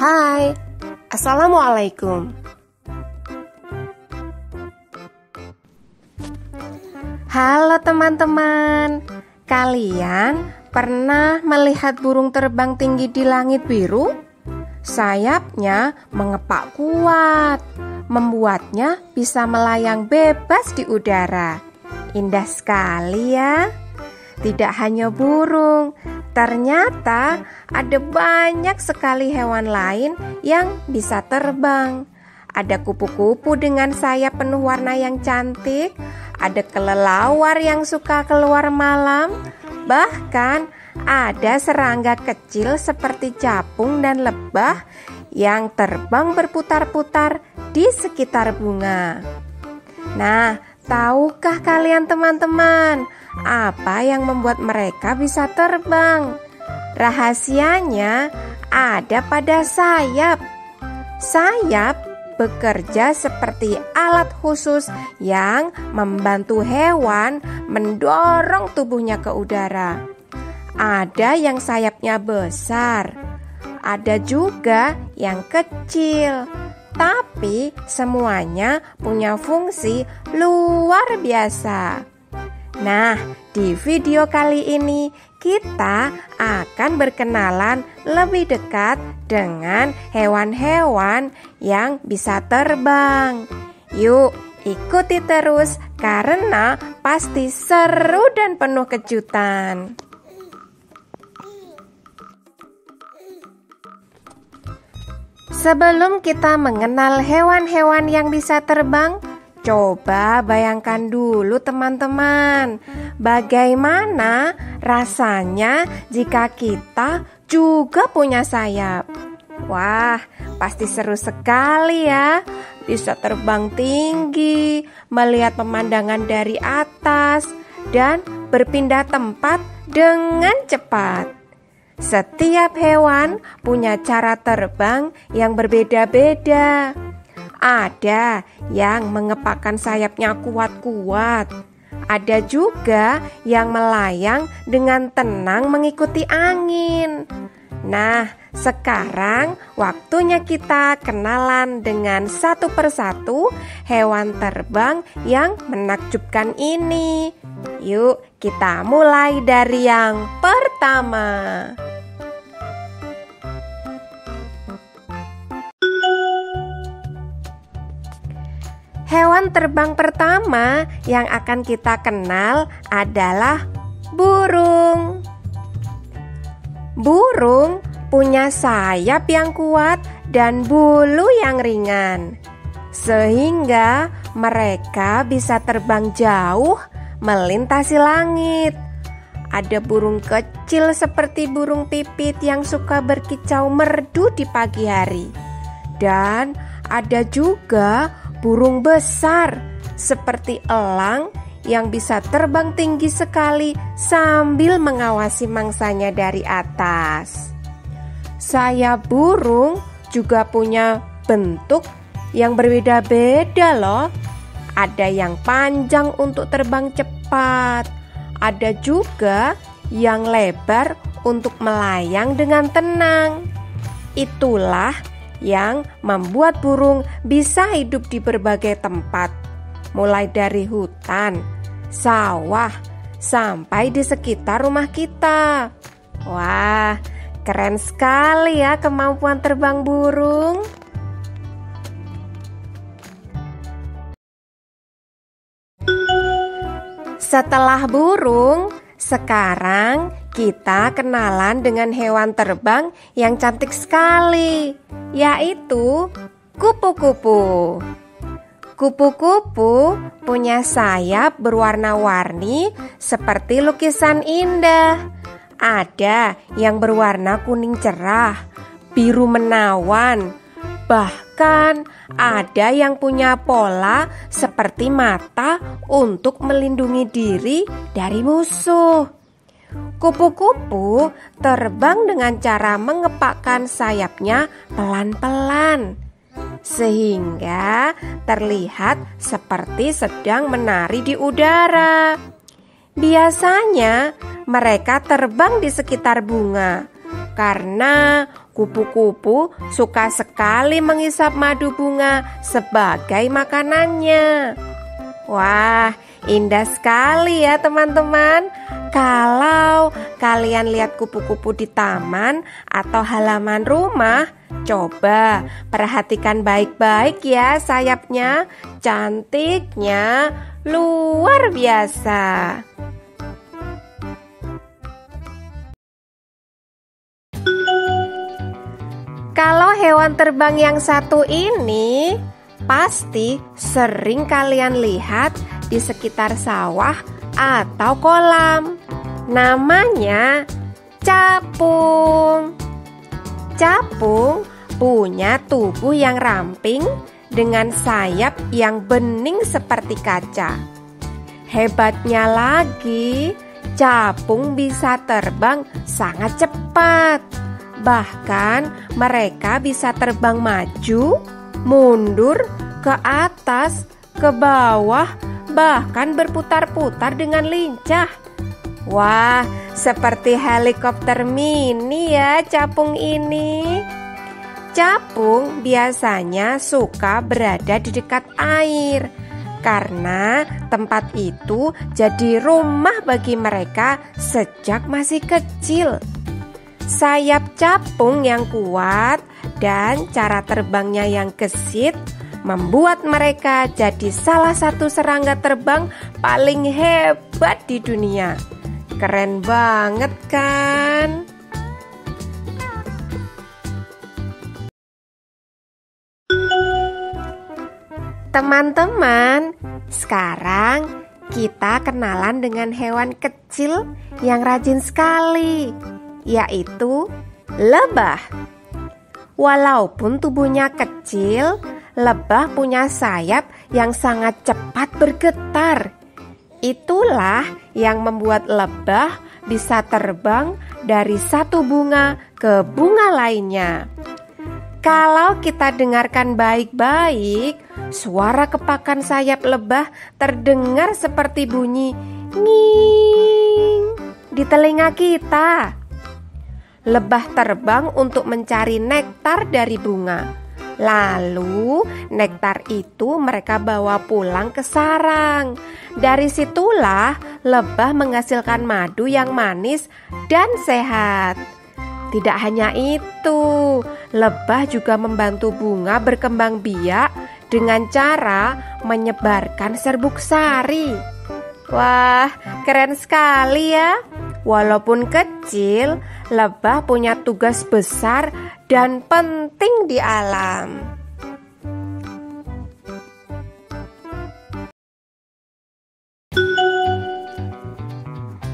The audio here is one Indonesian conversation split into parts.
Hai, Assalamualaikum. Halo teman-teman, kalian pernah melihat burung terbang tinggi di langit biru? Sayapnya mengepak kuat, membuatnya bisa melayang bebas di udara. Indah sekali ya. Tidak hanya burung, ternyata ada banyak sekali hewan lain yang bisa terbang. Ada kupu-kupu dengan sayap penuh warna yang cantik, ada kelelawar yang suka keluar malam, bahkan ada serangga kecil seperti capung dan lebah yang terbang berputar-putar di sekitar bunga. Nah, tahukah kalian teman-teman, apa yang membuat mereka bisa terbang? Rahasianya ada pada sayap. Sayap bekerja seperti alat khusus yang membantu hewan mendorong tubuhnya ke udara. Ada yang sayapnya besar, ada juga yang kecil, tapi semuanya punya fungsi luar biasa. Nah, di video kali ini kita akan berkenalan lebih dekat dengan hewan-hewan yang bisa terbang. Yuk, ikuti terus karena pasti seru dan penuh kejutan. Sebelum kita mengenal hewan-hewan yang bisa terbang, coba bayangkan dulu teman-teman, bagaimana rasanya jika kita juga punya sayap. Wah, pasti seru sekali ya. Bisa terbang tinggi, melihat pemandangan dari atas, dan berpindah tempat dengan cepat. Setiap hewan punya cara terbang yang berbeda-beda. Ada yang mengepakkan sayapnya kuat-kuat. Ada juga yang melayang dengan tenang mengikuti angin. Nah, sekarang waktunya kita kenalan dengan satu persatu hewan terbang yang menakjubkan ini. Yuk, kita mulai dari yang pertama. Hewan terbang pertama yang akan kita kenal adalah burung. Burung punya sayap yang kuat dan bulu yang ringan, sehingga mereka bisa terbang jauh melintasi langit. Ada burung kecil seperti burung pipit yang suka berkicau merdu di pagi hari. Dan ada juga burung besar seperti elang yang bisa terbang tinggi sekali sambil mengawasi mangsanya dari atas. Sayap burung juga punya bentuk yang berbeda-beda loh. Ada yang panjang untuk terbang cepat, ada juga yang lebar untuk melayang dengan tenang. Itulah yang membuat burung bisa hidup di berbagai tempat, mulai dari hutan, sawah, sampai di sekitar rumah kita. Wah, keren sekali ya kemampuan terbang burung. Setelah burung, sekarang kita kenalan dengan hewan terbang yang cantik sekali, yaitu kupu-kupu. Kupu-kupu punya sayap berwarna-warni seperti lukisan indah. Ada yang berwarna kuning cerah, biru menawan, bahkan ada yang punya pola seperti mata untuk melindungi diri dari musuh. Kupu-kupu terbang dengan cara mengepakkan sayapnya pelan-pelan, sehingga terlihat seperti sedang menari di udara. Biasanya mereka terbang di sekitar bunga, karena Kupu-kupu suka sekali mengisap madu bunga sebagai makanannya. Wah, indah sekali ya teman-teman. Kalau kalian lihat kupu-kupu di taman atau halaman rumah, coba perhatikan baik-baik ya sayapnya. Cantiknya luar biasa. Kalau hewan terbang yang satu ini pasti sering kalian lihat di sekitar sawah atau kolam. Namanya capung. Capung punya tubuh yang ramping dengan sayap yang bening seperti kaca. Hebatnya lagi, capung bisa terbang sangat cepat. Bahkan mereka bisa terbang maju, mundur, ke atas, ke bawah, bahkan berputar-putar dengan lincah. Wah, seperti helikopter mini ya capung ini. Capung biasanya suka berada di dekat air karena tempat itu jadi rumah bagi mereka sejak masih kecil. Sayap capung yang kuat dan cara terbangnya yang gesit membuat mereka jadi salah satu serangga terbang paling hebat di dunia. Keren banget kan? Teman-teman, sekarang kita kenalan dengan hewan kecil yang rajin sekali, yaitu lebah. Walaupun tubuhnya kecil, lebah punya sayap yang sangat cepat bergetar. Itulah yang membuat lebah bisa terbang dari satu bunga ke bunga lainnya. Kalau kita dengarkan baik-baik, suara kepakan sayap lebah terdengar seperti bunyi nging di telinga kita. Lebah terbang untuk mencari nektar dari bunga. Lalu nektar itu mereka bawa pulang ke sarang. Dari situlah lebah menghasilkan madu yang manis dan sehat. Tidak hanya itu, lebah juga membantu bunga berkembang biak dengan cara menyebarkan serbuk sari. Wah, keren sekali ya. Walaupun kecil, lebah punya tugas besar dan penting di alam.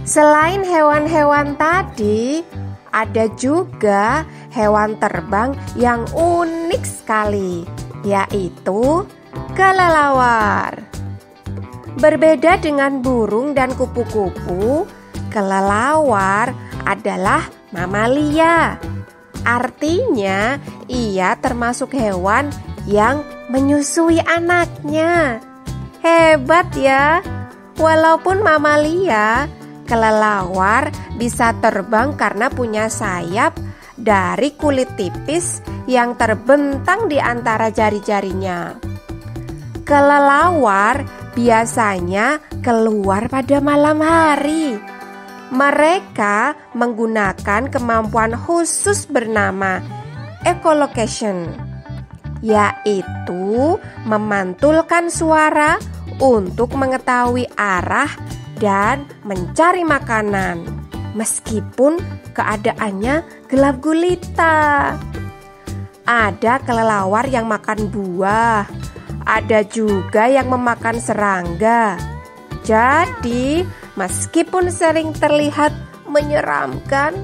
Selain hewan-hewan tadi, ada juga hewan terbang yang unik sekali, yaitu kelelawar. Berbeda dengan burung dan kupu-kupu, kelelawar adalah mamalia. Artinya, ia termasuk hewan yang menyusui anaknya. Hebat ya. Walaupun mamalia, kelelawar bisa terbang karena punya sayap dari kulit tipis yang terbentang di antara jari-jarinya. Kelelawar biasanya keluar pada malam hari. Mereka menggunakan kemampuan khusus bernama echolocation, yaitu memantulkan suara untuk mengetahui arah dan mencari makanan, meskipun keadaannya gelap gulita. Ada kelelawar yang makan buah, ada juga yang memakan serangga. Jadi, meskipun sering terlihat menyeramkan,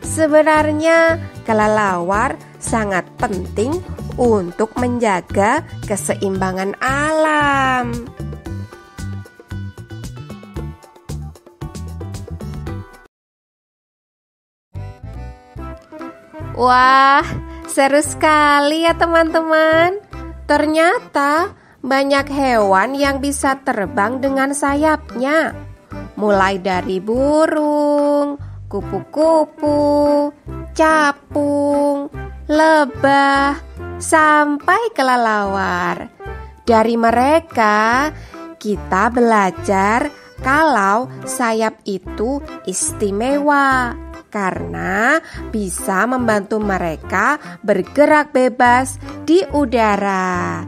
sebenarnya kelelawar sangat penting untuk menjaga keseimbangan alam. Wah, seru sekali ya teman-teman. Ternyata banyak hewan yang bisa terbang dengan sayapnya. Mulai dari burung, kupu-kupu, capung, lebah, sampai kelelawar. Dari mereka, kita belajar kalau sayap itu istimewa karena bisa membantu mereka bergerak bebas di udara.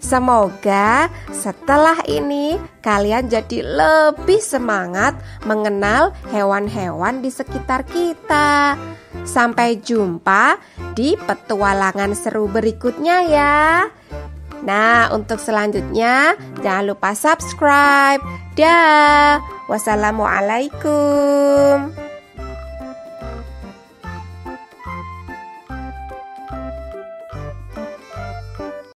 Semoga setelah ini kalian jadi lebih semangat mengenal hewan-hewan di sekitar kita. Sampai jumpa di petualangan seru berikutnya ya. Nah, untuk selanjutnya jangan lupa subscribe. Dah. Wassalamualaikum.